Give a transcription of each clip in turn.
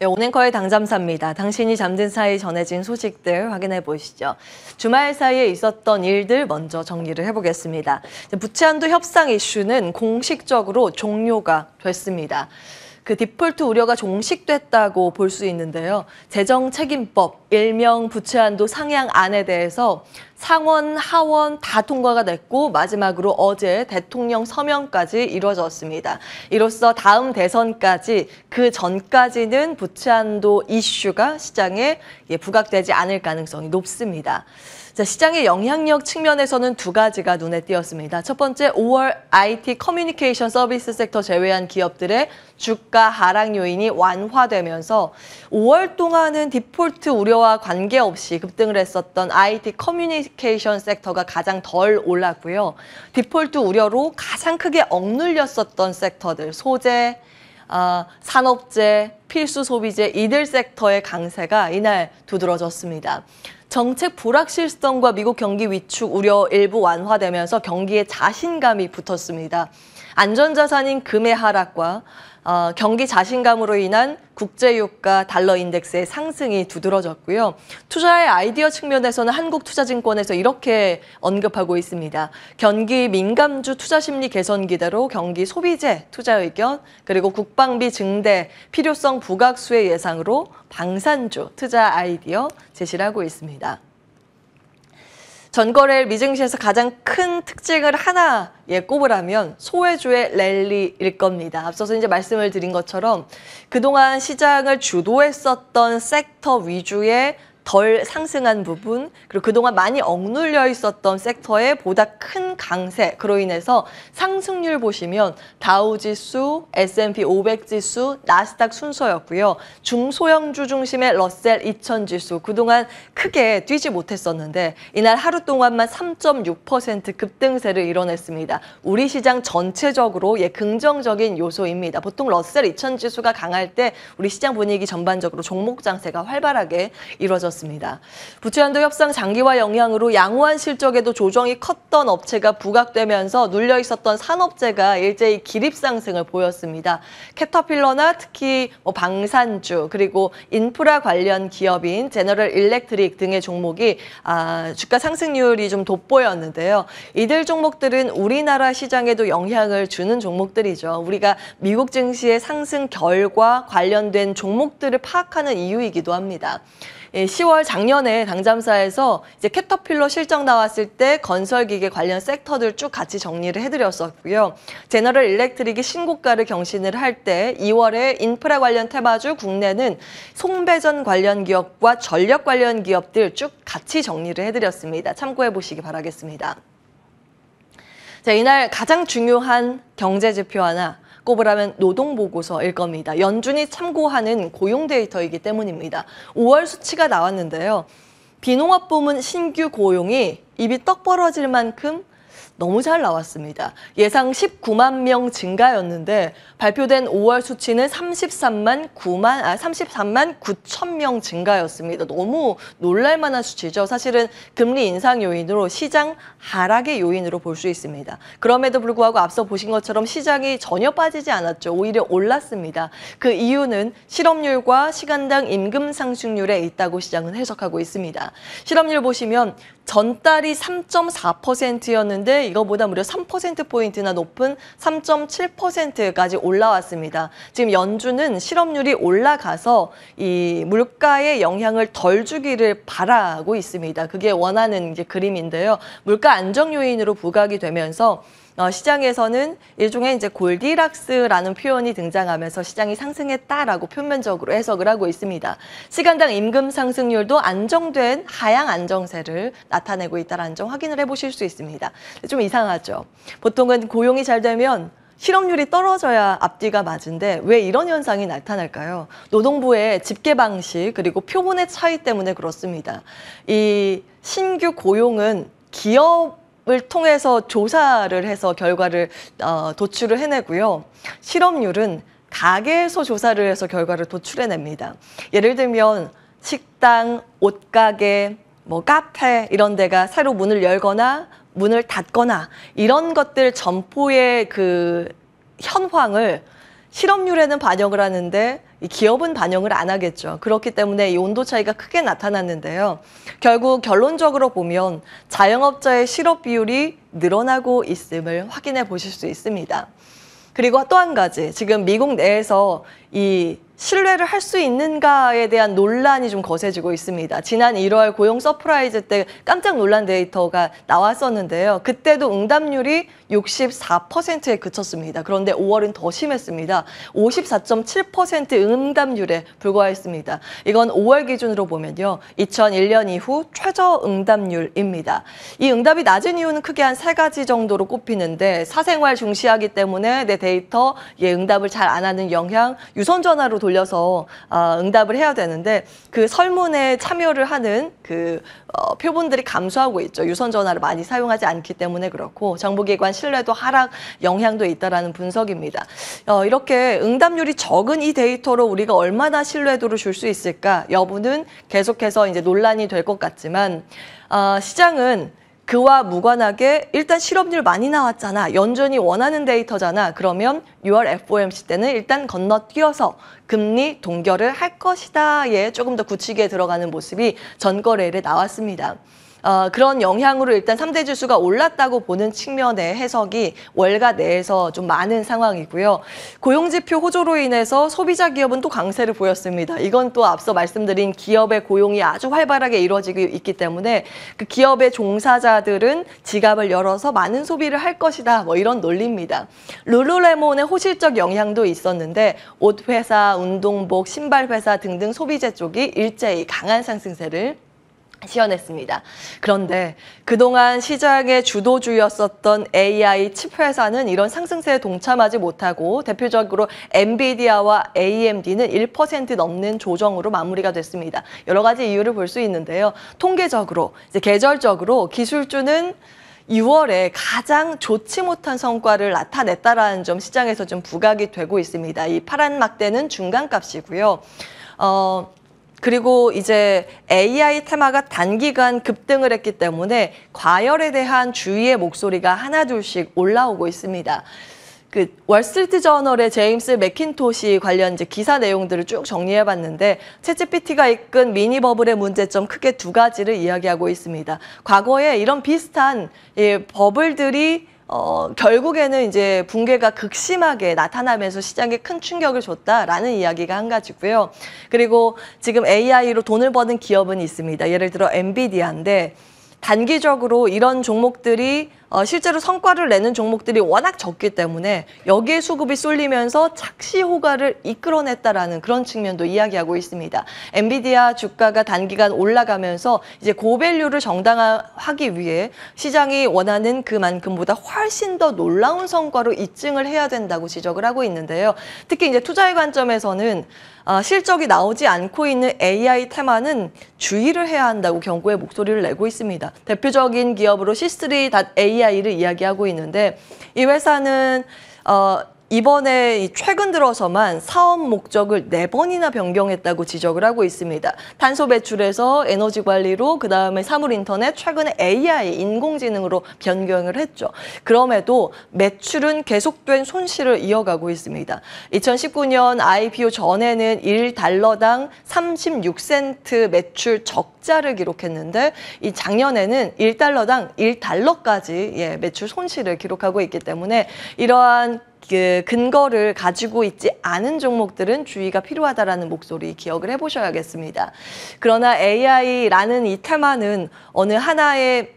네, 온앵커의 당잠사입니다. 당신이 잠든 사이 전해진 소식들 확인해 보시죠. 주말 사이에 있었던 일들 먼저 정리를 해보겠습니다. 부채한도 협상 이슈는 공식적으로 종료가 됐습니다. 그 디폴트 우려가 종식됐다고 볼 수 있는데요. 재정책임법, 일명 부채한도 상향안에 대해서 상원, 하원 다 통과가 됐고 마지막으로 어제 대통령 서명까지 이루어졌습니다. 이로써 다음 대선까지 그 전까지는 부채한도 이슈가 시장에 부각되지 않을 가능성이 높습니다. 자, 시장의 영향력 측면에서는 두 가지가 눈에 띄었습니다. 첫 번째, 5월 IT 커뮤니케이션 서비스 섹터 제외한 기업들의 주가 하락 요인이 완화되면서 5월 동안은 디폴트 우려와 관계없이 급등을 했었던 IT 커뮤니케이션 섹터가 가장 덜 올랐고요. 디폴트 우려로 가장 크게 억눌렸었던 섹터들, 소재, 산업재, 필수 소비재 이들 섹터의 강세가 이날 두드러졌습니다. 정책 불확실성과 미국 경기 위축 우려 일부 완화되면서 경기에 자신감이 붙었습니다. 안전자산인 금의 하락과 경기 자신감으로 인한 국제유가 달러 인덱스의 상승이 두드러졌고요. 투자의 아이디어 측면에서는 한국투자증권에서 이렇게 언급하고 있습니다. 경기 민감주 투자 심리 개선 기대로 경기 소비재 투자 의견, 그리고 국방비 증대, 필요성 부각수의 예상으로 방산주 투자 아이디어 제시를 하고 있습니다. 전거래일 미증시에서 가장 큰 특징을 하나 꼽으라면 소외주의 랠리일 겁니다. 앞서서 이제 말씀을 드린 것처럼 그동안 시장을 주도했었던 섹터 위주의 덜 상승한 부분, 그리고 그동안 많이 억눌려 있었던 섹터의 보다 큰 강세, 그로 인해서 상승률 보시면 다우지수, S&P 500 지수, 나스닥 순서였고요. 중소형주 중심의 러셀 2000 지수, 그동안 크게 뛰지 못했었는데 이날 하루 동안만 3.6% 급등세를 이뤄냈습니다. 우리 시장 전체적으로 긍정적인 요소입니다. 보통 러셀 2000 지수가 강할 때 우리 시장 분위기 전반적으로 종목 장세가 활발하게 이루어졌습니다. 부채한도 협상 장기화 영향으로 양호한 실적에도 조정이 컸던 업체가 부각되면서 눌려 있었던 산업재가 일제히 기립 상승을 보였습니다. 캐터필러나 특히 방산주 그리고 인프라 관련 기업인 제너럴 일렉트릭 등의 종목이 주가 상승률이 좀 돋보였는데요. 이들 종목들은 우리나라 시장에도 영향을 주는 종목들이죠. 우리가 미국 증시의 상승 결과 관련된 종목들을 파악하는 이유이기도 합니다. 10월 작년에 당잠사에서 이제 캐터필러 실적 나왔을 때 건설기계 관련 섹터들 쭉 같이 정리를 해드렸었고요. 제너럴 일렉트릭이 신고가를 경신을 할 때 2월에 인프라 관련 테마주 국내는 송배전 관련 기업과 전력 관련 기업들 쭉 같이 정리를 해드렸습니다. 참고해 보시기 바라겠습니다. 자, 이날 가장 중요한 경제 지표 하나 꼽으라면 노동보고서일 겁니다. 연준이 참고하는 고용 데이터이기 때문입니다. 5월 수치가 나왔는데요. 비농업 부문 신규 고용이 입이 떡 벌어질 만큼 너무 잘 나왔습니다. 예상 19만 명 증가였는데 발표된 5월 수치는 33만 9천 명 증가였습니다. 너무 놀랄만한 수치죠. 사실은 금리 인상 요인으로 시장 하락의 요인으로 볼 수 있습니다. 그럼에도 불구하고 앞서 보신 것처럼 시장이 전혀 빠지지 않았죠. 오히려 올랐습니다. 그 이유는 실업률과 시간당 임금 상승률에 있다고 시장은 해석하고 있습니다. 실업률 보시면 전달이 3.4%였는데 이거보다 무려 3%포인트나 높은 3.7%까지 올라왔습니다. 지금 연준은 실업률이 올라가서 이 물가에 영향을 덜 주기를 바라고 있습니다. 그게 원하는 이제 그림인데요. 물가 안정 요인으로 부각이 되면서 시장에서는 일종의 이제 골디락스라는 표현이 등장하면서 시장이 상승했다라고 표면적으로 해석을 하고 있습니다. 시간당 임금 상승률도 안정된 하향 안정세를 나타내고 있다는 점 확인을 해보실 수 있습니다. 좀 이상하죠. 보통은 고용이 잘 되면 실업률이 떨어져야 앞뒤가 맞은데 왜 이런 현상이 나타날까요? 노동부의 집계 방식 그리고 표본의 차이 때문에 그렇습니다. 이 신규 고용은 기업을 통해서 조사를 해서 결과를 도출을 해내고요. 실업률은 가게에서 조사를 해서 결과를 도출해냅니다. 예를 들면 식당, 옷가게, 카페 이런 데가 새로 문을 열거나 문을 닫거나 이런 것들 점포의 그 현황을 실업률에는 반영을 하는데 이 기업은 반영을 안 하겠죠. 그렇기 때문에 이 온도 차이가 크게 나타났는데요. 결국 결론적으로 보면 자영업자의 실업 비율이 늘어나고 있음을 확인해 보실 수 있습니다. 그리고 또 한 가지, 지금 미국 내에서 이 신뢰를 할 수 있는가에 대한 논란이 좀 거세지고 있습니다. 지난 1월 고용 서프라이즈 때 깜짝 놀란 데이터가 나왔었는데요. 그때도 응답률이 64%에 그쳤습니다. 그런데 5월은 더 심했습니다. 54.7% 응답률에 불과했습니다. 이건 5월 기준으로 보면요. 2001년 이후 최저 응답률입니다. 이 응답이 낮은 이유는 크게 한 3가지 정도로 꼽히는데, 사생활 중시하기 때문에 내 데이터 응답을 잘 안 하는 영향, 유선 전화로 돌려서 응답을 해야 되는데 그 설문에 참여를 하는 표본들이 감소하고 있죠. 유선 전화를 많이 사용하지 않기 때문에 그렇고, 정보기관 신뢰도 하락 영향도 있다라는 분석입니다. 이렇게 응답률이 적은 이 데이터로 우리가 얼마나 신뢰도를 줄 수 있을까 여부는 계속해서 이제 논란이 될 것 같지만, 시장은 그와 무관하게 일단 실업률 많이 나왔잖아, 연준이 원하는 데이터잖아, 그러면 6월 FOMC 때는 일단 건너뛰어서 금리 동결을 할 것이다에 조금 더 굳히게 들어가는 모습이 전거래일에 나왔습니다. 그런 영향으로 일단 3대 지수가 올랐다고 보는 측면의 해석이 월가 내에서 좀 많은 상황이고요. 고용지표 호조로 인해서 소비자 기업은 또 강세를 보였습니다. 이건 또 앞서 말씀드린 기업의 고용이 아주 활발하게 이루어지고 있기 때문에 그 기업의 종사자들은 지갑을 열어서 많은 소비를 할 것이다, 뭐 이런 논리입니다. 룰루레몬의 호실적 영향도 있었는데 옷 회사, 운동복, 신발 회사 등등 소비재 쪽이 일제히 강한 상승세를 시연했습니다. 그런데 그동안 시장의 주도주였었던 AI 칩 회사는 이런 상승세에 동참하지 못하고 대표적으로 엔비디아와 AMD는 1% 넘는 조정으로 마무리가 됐습니다. 여러 가지 이유를 볼 수 있는데요. 통계적으로, 이제 계절적으로 기술주는 6월에 가장 좋지 못한 성과를 나타냈다라는 점 시장에서 좀 부각이 되고 있습니다. 이 파란 막대는 중간값이고요. 그리고 이제 AI 테마가 단기간 급등을 했기 때문에 과열에 대한 주의의 목소리가 하나둘씩 올라오고 있습니다. 월스트리트 저널의 제임스 맥킨토시 관련 이제 기사 내용들을 쭉 정리해봤는데, 챗GPT가 이끈 미니 버블의 문제점 크게 2가지를 이야기하고 있습니다. 과거에 이런 비슷한 버블들이 결국에는 이제 붕괴가 극심하게 나타나면서 시장에 큰 충격을 줬다라는 이야기가 한 가지고요. 그리고 지금 AI로 돈을 버는 기업은 있습니다. 예를 들어 엔비디아인데, 단기적으로 이런 종목들이 실제로 성과를 내는 종목들이 워낙 적기 때문에 여기에 수급이 쏠리면서 착시 효과를 이끌어냈다라는 그런 측면도 이야기하고 있습니다. 엔비디아 주가가 단기간 올라가면서 이제 고밸류를 정당화하기 위해 시장이 원하는 그만큼보다 훨씬 더 놀라운 성과로 입증을 해야 된다고 지적을 하고 있는데요. 특히 이제 투자의 관점에서는 실적이 나오지 않고 있는 AI 테마는 주의를 해야 한다고 경고의 목소리를 내고 있습니다. 대표적인 기업으로 C3.AI를 이야기하고 있는데, 이 회사는 이번에 최근 들어서만 사업 목적을 4번이나 변경했다고 지적을 하고 있습니다. 탄소 배출에서 에너지 관리로, 그다음에 사물 인터넷, 최근에 AI, 인공지능으로 변경을 했죠. 그럼에도 매출은 계속된 손실을 이어가고 있습니다. 2019년 IPO 전에는 1달러당 36센트 매출 적자를 기록했는데, 이 작년에는 1달러당 1달러까지 매출 손실을 기록하고 있기 때문에 이러한 근거를 가지고 있지 않은 종목들은 주의가 필요하다라는 목소리 기억을 해보셔야겠습니다. 그러나 AI라는 이 테마는 어느 하나의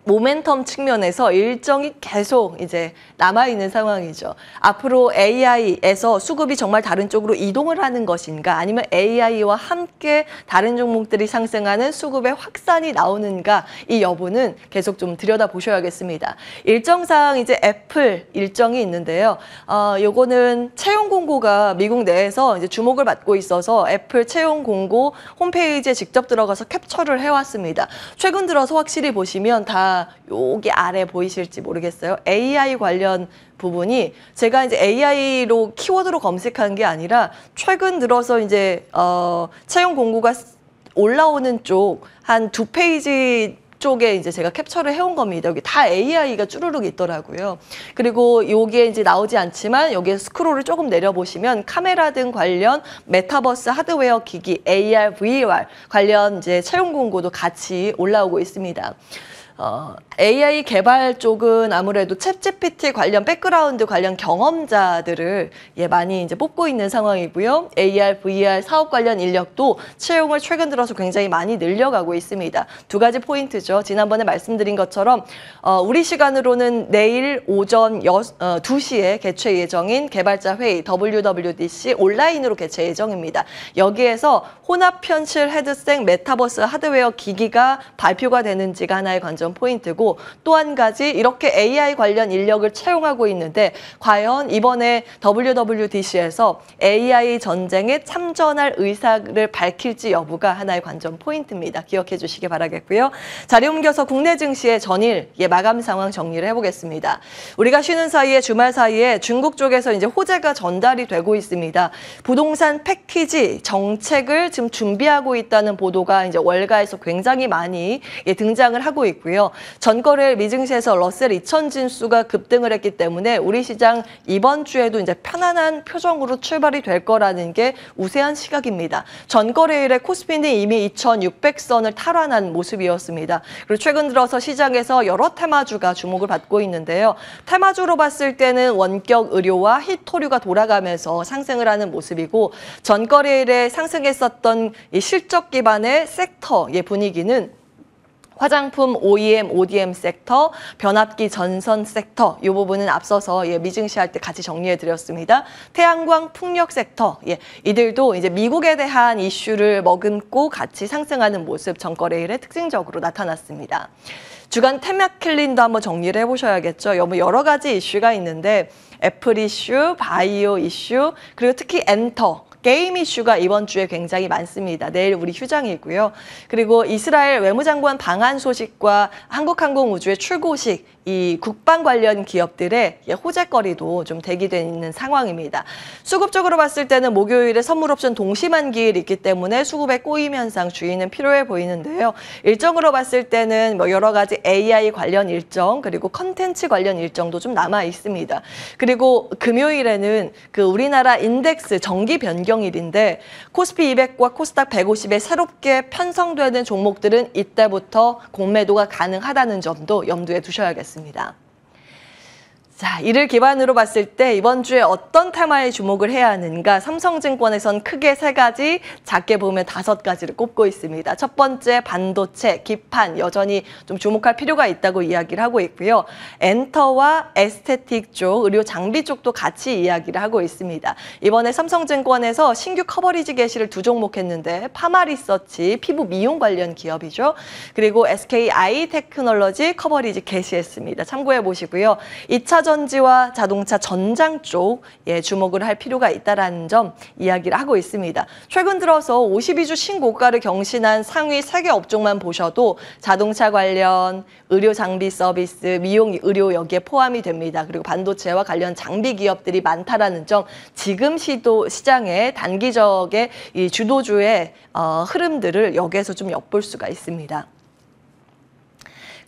모멘텀 측면에서 일정이 계속 이제 남아있는 상황이죠. 앞으로 AI에서 수급이 정말 다른 쪽으로 이동을 하는 것인가, 아니면 AI와 함께 다른 종목들이 상승하는 수급의 확산이 나오는가, 이 여부는 계속 좀 들여다보셔야겠습니다. 일정상 이제 애플 일정이 있는데요. 요거는 채용 공고가 미국 내에서 이제 주목을 받고 있어서 애플 채용 공고 홈페이지에 직접 들어가서 캡처를 해왔습니다. 최근 들어서 확실히 보시면 다 여기 아래 보이실지 모르겠어요. AI 관련 부분이, 제가 이제 AI로 키워드로 검색한 게 아니라 최근 들어서 이제 채용 공고가 올라오는 쪽 한 2페이지 쪽에 이제 제가 캡처를 해온 겁니다. 여기 다 AI가 쭈루룩 있더라고요. 그리고 여기에 이제 나오지 않지만 여기에 스크롤을 조금 내려보시면 카메라 등 관련 메타버스 하드웨어 기기 AR, VR 관련 이제 채용 공고도 같이 올라오고 있습니다. AI 개발 쪽은 아무래도 챗GPT 관련 백그라운드 관련 경험자들을 많이 이제 뽑고 있는 상황이고요. AR, VR 사업 관련 인력도 채용을 최근 들어서 굉장히 많이 늘려가고 있습니다. 두 가지 포인트죠. 지난번에 말씀드린 것처럼 우리 시간으로는 내일 오전 2시에 개최 예정인 개발자 회의 WWDC 온라인으로 개최 예정입니다. 여기에서 혼합 현실 헤드셋 메타버스 하드웨어 기기가 발표가 되는지가 하나의 관전 포인트고 또 한 가지 이렇게 AI 관련 인력을 채용하고 있는데 과연 이번에 WWDC에서 AI 전쟁에 참전할 의사를 밝힐지 여부가 하나의 관전 포인트입니다. 기억해 주시기 바라겠고요. 자리 옮겨서 국내 증시의 전일 마감 상황 정리를 해보겠습니다. 우리가 쉬는 사이에 주말 사이에 중국 쪽에서 이제 호재가 전달이 되고 있습니다. 부동산 패키지 정책을 지금 준비하고 있다는 보도가 이제 월가에서 굉장히 많이 등장을 하고 있고요. 전거래일 미증시에서 러셀 2000 지수가 급등을 했기 때문에 우리 시장 이번 주에도 이제 편안한 표정으로 출발이 될 거라는 게 우세한 시각입니다. 전거래일에 코스피는 이미 2600선을 탈환한 모습이었습니다. 그리고 최근 들어서 시장에서 여러 테마주가 주목을 받고 있는데요. 테마주로 봤을 때는 원격 의료와 히토류가 돌아가면서 상승을 하는 모습이고 전거래일에 상승했었던 이 실적 기반의 섹터의 분위기는 화장품, OEM, ODM 섹터, 변압기 전선 섹터 이 부분은 앞서서 미증시할 때 같이 정리해드렸습니다. 태양광, 풍력 섹터 이들도 이제 미국에 대한 이슈를 머금고 같이 상승하는 모습 전거래일에 특징적으로 나타났습니다. 주간 테마킬린도 한번 정리를 해보셔야겠죠. 여러 가지 이슈가 있는데 애플 이슈, 바이오 이슈, 그리고 특히 엔터. 게임 이슈가 이번 주에 굉장히 많습니다. 내일 우리 휴장이고요. 그리고 이스라엘 외무장관 방한 소식과 한국항공우주의 출고식 이 국방 관련 기업들의 호재거리도 좀 대기되어 있는 상황입니다. 수급적으로 봤을 때는 목요일에 선물 옵션 동시만기일이 있기 때문에 수급의 꼬임 현상 주의는 필요해 보이는데요. 일정으로 봤을 때는 여러 가지 AI 관련 일정 그리고 컨텐츠 관련 일정도 좀 남아 있습니다. 그리고 금요일에는 그 우리나라 인덱스 정기 변경일인데 코스피 200과 코스닥 150에 새롭게 편성되는 종목들은 이때부터 공매도가 가능하다는 점도 염두에 두셔야겠습니다. 자, 이를 기반으로 봤을 때 이번 주에 어떤 테마에 주목을 해야 하는가? 삼성증권에선 크게 3가지, 작게 보면 5가지를 꼽고 있습니다. 첫 번째, 반도체, 기판 여전히 좀 주목할 필요가 있다고 이야기를 하고 있고요. 엔터와 에스테틱 쪽, 의료 장비 쪽도 같이 이야기를 하고 있습니다. 이번에 삼성증권에서 신규 커버리지 게시를 2종목 했는데 파마리서치, 피부 미용 관련 기업이죠. 그리고 SKI 테크놀로지 커버리지 게시했습니다. 참고해 보시고요. 2차 전지와 자동차 전장 쪽에 주목을 할 필요가 있다는 점 이야기를 하고 있습니다. 최근 들어서 52주 신고가를 경신한 상위 3개 업종만 보셔도 자동차 관련, 의료 장비 서비스, 미용 의료 여기에 포함이 됩니다. 그리고 반도체와 관련 장비 기업들이 많다라는 점 지금 시장의 단기적의 이 주도주의 흐름들을 여기에서 좀 엿볼 수가 있습니다.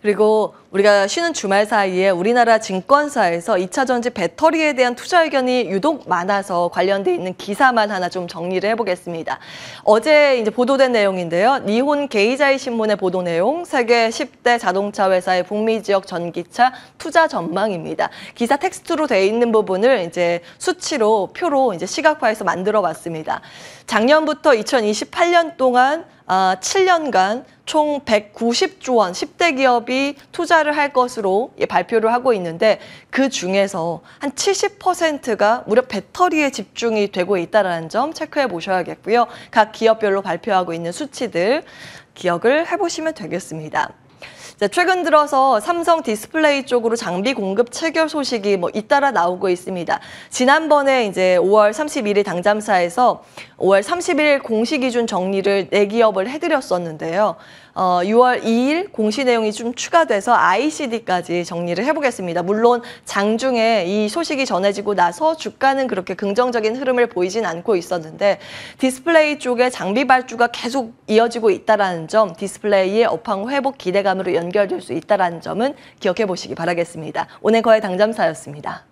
그리고 우리가 쉬는 주말 사이에 우리나라 증권사에서 2차 전지 배터리에 대한 투자 의견이 유독 많아서 관련돼 있는 기사만 하나 좀 정리를 해보겠습니다. 어제 이제 보도된 내용인데요. 니혼 게이자이 신문의 보도 내용, 세계 10대 자동차 회사의 북미 지역 전기차 투자 전망입니다. 기사 텍스트로 돼 있는 부분을 이제 수치로 표로 이제 시각화해서 만들어 봤습니다. 작년부터 2028년 동안 7년간 총 190조 원 10대 기업이 투자를 할 것으로 발표를 하고 있는데 그 중에서 한 70%가 무려 배터리에 집중이 되고 있다는 점 체크해 보셔야겠고요. 각 기업별로 발표하고 있는 수치들 기억을 해보시면 되겠습니다. 최근 들어서 삼성 디스플레이 쪽으로 장비 공급 체결 소식이 잇따라 나오고 있습니다. 지난번에 이제 5월 31일 당잠사에서 5월 31일 공시 기준 정리를 4기업을 해드렸었는데요. 6월 2일 공시 내용이 좀 추가돼서 ICD까지 정리를 해보겠습니다. 물론 장중에 이 소식이 전해지고 나서 주가는 그렇게 긍정적인 흐름을 보이진 않고 있었는데 디스플레이 쪽에 장비 발주가 계속 이어지고 있다는 점, 디스플레이의 업황 회복 기대감으로 연결될 수 있다는 점은 기억해 보시기 바라겠습니다. 오늘 거의 당첨사였습니다.